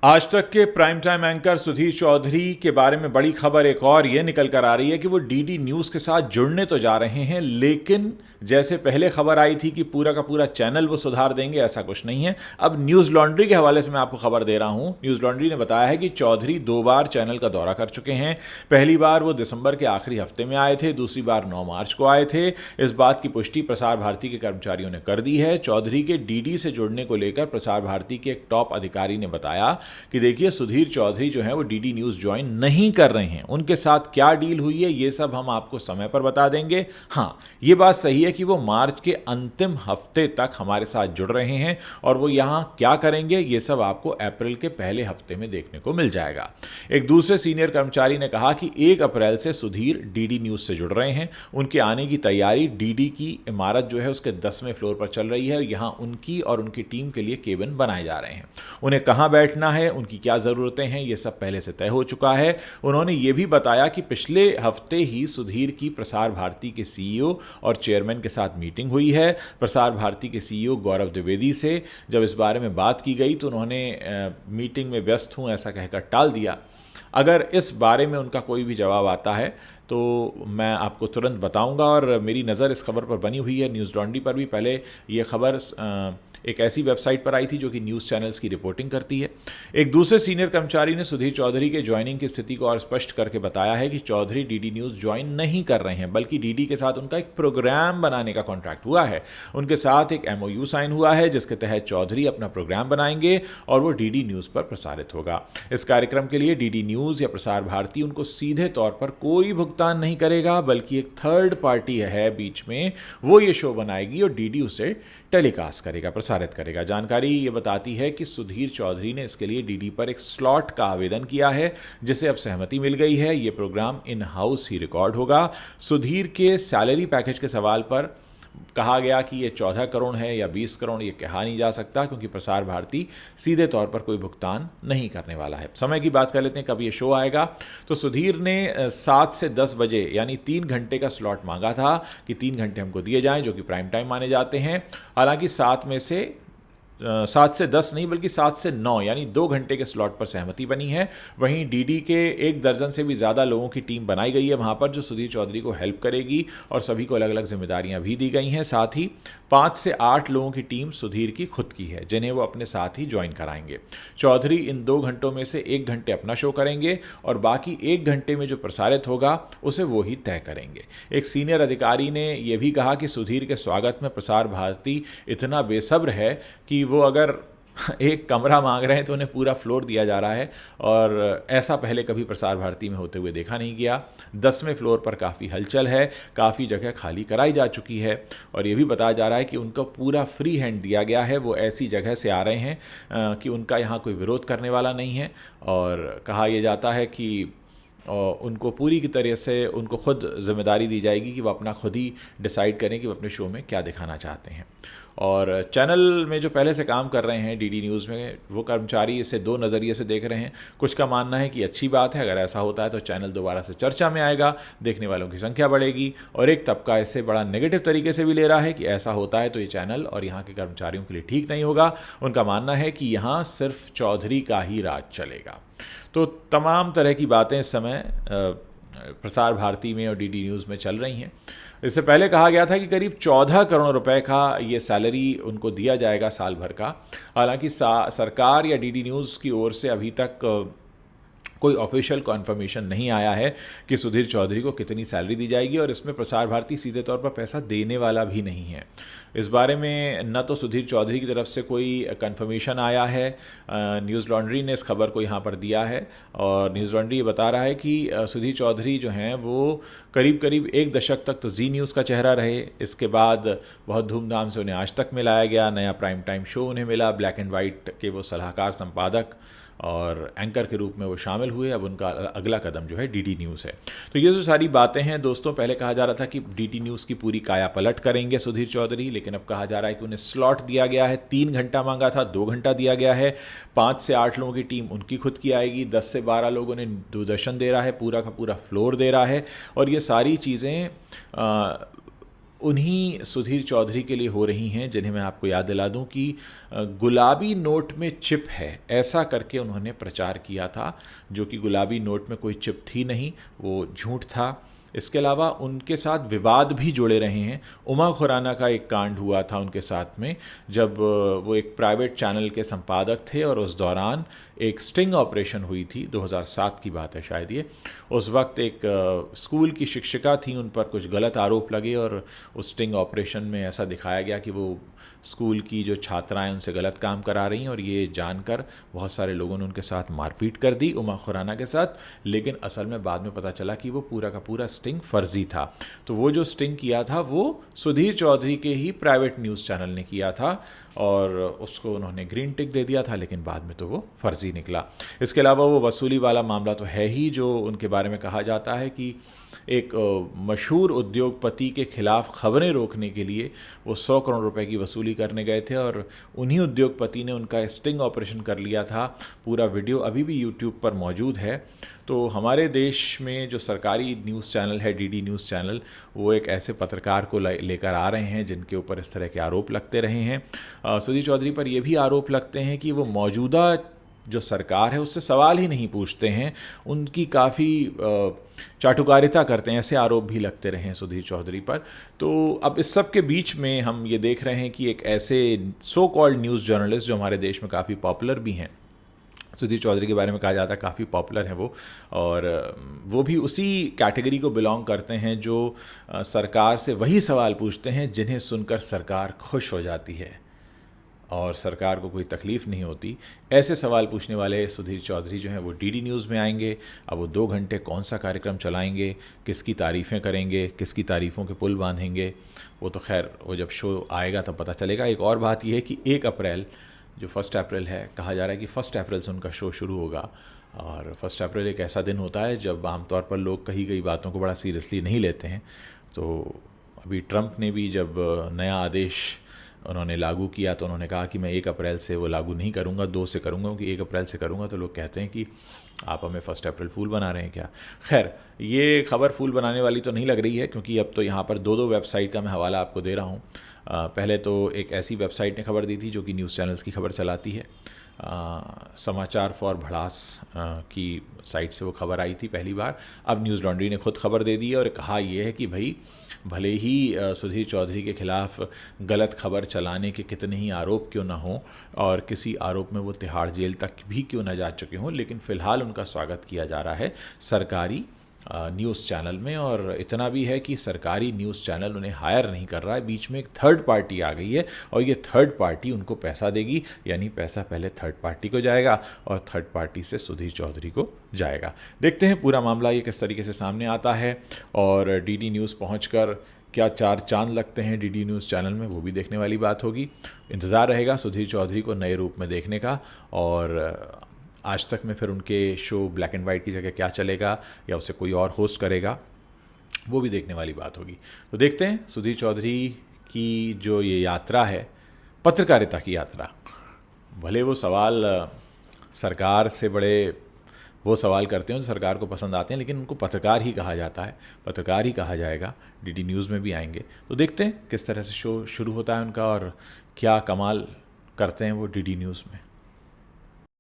आज तक के prime time anchor Sudhir Chaudhary के बारे में बड़ी खबर एक और ये निकल कर आ रही है कि वो डीडी न्यूज़ के साथ जुड़ने तो जा रहे हैं, लेकिन जैसे पहले खबर आई थी कि पूरा का पूरा चैनल वो सुधार देंगे, ऐसा कुछ नहीं है। अब न्यूज़ लॉन्ड्री के हवाले से मैं आपको खबर दे रहा हूं। न्यूज़ लॉन्ड्री ने बताया है कि चौधरी 2 बार चैनल का दौरा कर चुके हैं। पहली बार वो दिसंबर के आखिरी हफ्ते में आए थे, दूसरी बार 9 मार्च को आए थे। इस बात की पुष्टि प्रसार भारती के कर्मचारियों ने कर दी है। चौधरी के डीडी से जुड़ने को लेकर प्रसार भारती के एक टॉप अधिकारी ने बताया कि देखिए, सुधीर चौधरी जो है वो डीडी न्यूज़ ज्वाइन नहीं कर रहे हैं। उनके साथ क्या डील हुई है ये सब हम आपको समय पर बता देंगे। हाँ, ये बात सही है कि वो मार्च के अंतिम हफ्ते तक हमारे साथ जुड़ रहे हैं और वो यहाँ क्या करेंगे ये सब आपको अप्रैल के पहले हफ्ते में देखने को मिल जाएगा। एक दूसरे सीनियर कर्मचारी ने कहा कि 1 अप्रैल से सुधीर डीडी न्यूज़ से जुड़ रहे हैं। उनके आने की तैयारी डीडी की इमारत जो है उसके 10वें फ्लोर पर चल रही है। यहाँ उनकी और उनकी टीम के लिए केबिन बनाए जा रहे हैं। उन्हें कहाँ बैठना है, उनकी क्या ज़रूरतें हैं, ये सब पहले से तय हो चुका है। उन्होंने ये भी बताया कि पिछले हफ्ते ही सुधीर की प्रसार भारती के सीईओ और चेयरमैन के साथ मीटिंग हुई है। प्रसार भारती के सीईओ गौरव द्विवेदी से जब इस बारे में बात की गई तो उन्होंने मीटिंग में व्यस्त हूँ ऐसा कहकर टाल दिया। अगर इस बारे में उनका कोई भी जवाब आता है तो मैं आपको तुरंत बताऊंगा। और मेरी नज़र इस खबर पर बनी हुई है न्यूज़ लॉन्ड्री पर भी। पहले ये खबर एक ऐसी वेबसाइट पर आई थी जो कि न्यूज़ चैनल्स की रिपोर्टिंग करती है। एक दूसरे सीनियर कर्मचारी ने सुधीर चौधरी के ज्वाइनिंग की स्थिति को और स्पष्ट करके बताया है कि चौधरी डीडी न्यूज़ ज्वाइन नहीं कर रहे हैं, बल्कि डीडी के साथ उनका एक प्रोग्राम बनाने का कॉन्ट्रैक्ट हुआ है। उनके साथ एक एमओयू साइन हुआ है जिसके तहत चौधरी अपना प्रोग्राम बनाएंगे और वो डीडी न्यूज़ पर प्रसारित होगा। इस कार्यक्रम के लिए डीडी न्यूज़ या प्रसार भारती उनको सीधे तौर पर कोई भुगतान नहीं करेगा, बल्कि एक थर्ड पार्टी है बीच में, वो ये शो बनाएगी और डीडी उसे टेलीकास्ट करेगा, प्रसारित करेगा। जानकारी ये बताती है कि सुधीर चौधरी ने इसके लिए डीडी पर एक स्लॉट का आवेदन किया है जिसे अब सहमति मिल गई है। ये प्रोग्राम इन हाउस ही रिकॉर्ड होगा। सुधीर के सैलरी पैकेज के सवाल पर कहा गया कि ये 14 करोड़ है या 20 करोड़, ये कहा नहीं जा सकता क्योंकि प्रसार भारती सीधे तौर पर कोई भुगतान नहीं करने वाला है। समय की बात कर लेते हैं कब ये शो आएगा। तो सुधीर ने 7 से 10 बजे यानी 3 घंटे का स्लॉट मांगा था कि 3 घंटे हमको दिए जाएं, जो कि प्राइम टाइम माने जाते हैं। हालांकि 7 से 10 नहीं बल्कि 7 से 9 यानी 2 घंटे के स्लॉट पर सहमति बनी है। वहीं डीडी के 1 दर्जन से भी ज़्यादा लोगों की टीम बनाई गई है वहाँ पर, जो सुधीर चौधरी को हेल्प करेगी और सभी को अलग अलग जिम्मेदारियाँ भी दी गई हैं। साथ ही 5 से 8 लोगों की टीम सुधीर की खुद की है जिन्हें वो अपने साथ ही ज्वाइन कराएंगे। चौधरी इन 2 घंटों में से 1 घंटे अपना शो करेंगे और बाकी 1 घंटे में जो प्रसारित होगा उसे वो ही तय करेंगे। एक सीनियर अधिकारी ने यह भी कहा कि सुधीर के स्वागत में प्रसार भारती इतना बेसब्र है कि वो अगर एक कमरा मांग रहे हैं तो उन्हें पूरा फ्लोर दिया जा रहा है, और ऐसा पहले कभी प्रसार भारती में होते हुए देखा नहीं गया। 10वें फ्लोर पर काफ़ी हलचल है, काफ़ी जगह खाली कराई जा चुकी है और ये भी बताया जा रहा है कि उनको पूरा फ्री हैंड दिया गया है। वो ऐसी जगह से आ रहे हैं कि उनका यहाँ कोई विरोध करने वाला नहीं है और कहा यह जाता है कि और उनको पूरी की तरह से उनको खुद जिम्मेदारी दी जाएगी कि वो अपना खुद ही डिसाइड करें कि वो अपने शो में क्या दिखाना चाहते हैं। और चैनल में जो पहले से काम कर रहे हैं डीडी न्यूज़ में, वो कर्मचारी इसे 2 नज़रिए से देख रहे हैं। कुछ का मानना है कि अच्छी बात है, अगर ऐसा होता है तो चैनल दोबारा से चर्चा में आएगा, देखने वालों की संख्या बढ़ेगी। और एक तबका इससे बड़ा नेगेटिव तरीके से भी ले रहा है कि ऐसा होता है तो ये चैनल और यहाँ के कर्मचारियों के लिए ठीक नहीं होगा। उनका मानना है कि यहाँ सिर्फ चौधरी का ही राज चलेगा। तो तमाम तरह की बातें इस समय प्रसार भारती में और डीडी न्यूज़ में चल रही हैं। इससे पहले कहा गया था कि करीब 14 करोड़ रुपए का ये सैलरी उनको दिया जाएगा साल भर का। हालांकि सरकार या डीडी न्यूज़ की ओर से अभी तक कोई ऑफिशियल कन्फर्मेशन नहीं आया है कि सुधीर चौधरी को कितनी सैलरी दी जाएगी, और इसमें प्रसार भारती सीधे तौर पर पैसा देने वाला भी नहीं है। इस बारे में न तो सुधीर चौधरी की तरफ से कोई कन्फर्मेशन आया है, न्यूज़ लॉन्ड्री ने इस खबर को यहाँ पर दिया है और न्यूज़ लॉन्ड्री ये बता रहा है कि सुधीर चौधरी जो हैं वो करीब करीब 1 दशक तक तो जी न्यूज़ का चेहरा रहे। इसके बाद बहुत धूमधाम से उन्हें आज तक में लाया गया, नया प्राइम टाइम शो उन्हें मिला, ब्लैक एंड वाइट के वो सलाहकार संपादक और एंकर के रूप में वो शामिल हुए। अब उनका अगला कदम जो है डीडी न्यूज़ है। तो ये जो सारी बातें हैं दोस्तों, पहले कहा जा रहा था कि डीडी न्यूज़ की पूरी काया पलट करेंगे सुधीर चौधरी, लेकिन अब कहा जा रहा है कि उन्हें स्लॉट दिया गया है। 3 घंटा मांगा था, 2 घंटा दिया गया है। 5 से 8 लोगों की टीम उनकी खुद की आएगी। 10 से 12 लोगों ने दूरदर्शन दे रहा है, पूरा का पूरा फ्लोर दे रहा है। और ये सारी चीज़ें उन्हीं सुधीर चौधरी के लिए हो रही हैं जिन्हें मैं आपको याद दिला दूं कि गुलाबी नोट में चिप है, ऐसा करके उन्होंने प्रचार किया था, जो कि गुलाबी नोट में कोई चिप थी नहीं, वो झूठ था। इसके अलावा उनके साथ विवाद भी जुड़े रहे हैं। उमा खुराना का एक कांड हुआ था उनके साथ में, जब वो एक प्राइवेट चैनल के संपादक थे और उस दौरान एक स्टिंग ऑपरेशन हुई थी, 2007 की बात है शायद ये। उस वक्त एक स्कूल की शिक्षिका थी, उन पर कुछ गलत आरोप लगे और उस स्टिंग ऑपरेशन में ऐसा दिखाया गया कि वो स्कूल की जो छात्राएं उनसे गलत काम करा रही हैं, और ये जानकर बहुत सारे लोगों ने उनके साथ मारपीट कर दी उमा खुराना के साथ। लेकिन असल में बाद में पता चला कि वो पूरा का पूरा स्टिंग फर्जी था। तो वो जो स्टिंग किया था वो सुधीर चौधरी के ही प्राइवेट न्यूज़ चैनल ने किया था और उसको उन्होंने ग्रीन टिक दे दिया था, लेकिन बाद में तो वो फर्जी निकला। इसके अलावा वो वसूली वाला मामला तो है ही, जो उनके बारे में कहा जाता है कि एक मशहूर उद्योगपति के खिलाफ खबरें रोकने के लिए वो 100 करोड़ रुपए की वसूली करने गए थे और उन्हीं उद्योगपति ने उनका स्टिंग ऑपरेशन कर लिया था। पूरा वीडियो अभी भी यूट्यूब पर मौजूद है। तो हमारे देश में जो सरकारी न्यूज़ चैनल है, डीडी न्यूज़ चैनल, वो एक ऐसे पत्रकार को लेकर आ रहे हैं जिनके ऊपर इस तरह के आरोप लगते रहे हैं। सुधीर चौधरी पर ये भी आरोप लगते हैं कि वो मौजूदा जो सरकार है उससे सवाल ही नहीं पूछते हैं, उनकी काफ़ी चाटुकारिता करते हैं, ऐसे आरोप भी लगते रहे हैं सुधीर चौधरी पर। तो अब इस सब के बीच में हम ये देख रहे हैं कि एक ऐसे सो कॉल्ड न्यूज़ जर्नलिस्ट जो हमारे देश में काफ़ी पॉपुलर भी हैं, सुधीर चौधरी के बारे में कहा जाता है काफ़ी पॉपुलर हैं वो, और वो भी उसी कैटेगरी को बिलोंग करते हैं जो सरकार से वही सवाल पूछते हैं जिन्हें सुनकर सरकार खुश हो जाती है और सरकार को कोई तकलीफ़ नहीं होती। ऐसे सवाल पूछने वाले सुधीर चौधरी जो हैं वो डीडी न्यूज़ में आएंगे। अब वो 2 घंटे कौन सा कार्यक्रम चलाएंगे, किसकी तारीफ़ें करेंगे, किसकी तारीफ़ों के पुल बांधेंगे, वो तो खैर वो जब शो आएगा तब पता चलेगा। एक और बात यह है कि 1 अप्रैल जो 1 अप्रैल है, कहा जा रहा है कि 1 अप्रैल से उनका शो शुरू होगा। और 1 अप्रैल एक ऐसा दिन होता है जब आमतौर पर लोग कही गई बातों को बड़ा सीरियसली नहीं लेते हैं। तो अभी ट्रंप ने भी जब नया आदेश उन्होंने लागू किया तो उन्होंने कहा कि मैं 1 अप्रैल से वो लागू नहीं करूँगा, 2 से करूँगा, क्योंकि 1 अप्रैल से करूँगा तो लोग कहते हैं कि आप हमें 1 अप्रैल फूल बना रहे हैं क्या। खैर, ये खबर फूल बनाने वाली तो नहीं लग रही है, क्योंकि अब तो यहाँ पर 2 वेबसाइट का मैं हवाला आपको दे रहा हूँ। पहले तो एक ऐसी वेबसाइट ने खबर दी थी जो कि न्यूज़ चैनल्स की खबर चलाती है, समाचार फॉर भड़ास की साइट से वो खबर आई थी पहली बार। अब न्यूज़ लॉन्ड्री ने खुद खबर दे दी है और कहा यह है कि भाई भले ही सुधीर चौधरी के खिलाफ गलत खबर चलाने के कितने ही आरोप क्यों ना हों और किसी आरोप में वो तिहाड़ जेल तक भी क्यों ना जा चुके हों, लेकिन फ़िलहाल उनका स्वागत किया जा रहा है सरकारी न्यूज़ चैनल में। और इतना भी है कि सरकारी न्यूज़ चैनल उन्हें हायर नहीं कर रहा है, बीच में एक थर्ड पार्टी आ गई है और ये थर्ड पार्टी उनको पैसा देगी, यानी पैसा पहले थर्ड पार्टी को जाएगा और थर्ड पार्टी से सुधीर चौधरी को जाएगा। देखते हैं पूरा मामला ये किस तरीके से सामने आता है और डीडी न्यूज़ पहुंचकर क्या 4 चांद लगते हैं डीडी न्यूज़ चैनल में, वो भी देखने वाली बात होगी। इंतज़ार रहेगा सुधीर चौधरी को नए रूप में देखने का, और आज तक में फिर उनके शो ब्लैक एंड वाइट की जगह क्या चलेगा या उसे कोई और होस्ट करेगा, वो भी देखने वाली बात होगी। तो देखते हैं सुधीर चौधरी की जो ये यात्रा है, पत्रकारिता की यात्रा, भले वो सवाल सरकार से बड़े वो सवाल करते हैं जो सरकार को पसंद आते हैं, लेकिन उनको पत्रकार ही कहा जाता है, पत्रकार ही कहा जाएगा, डीडी न्यूज़ में भी आएंगे। तो देखते हैं किस तरह से शो शुरू होता है उनका और क्या कमाल करते हैं वो डीडी न्यूज़ में।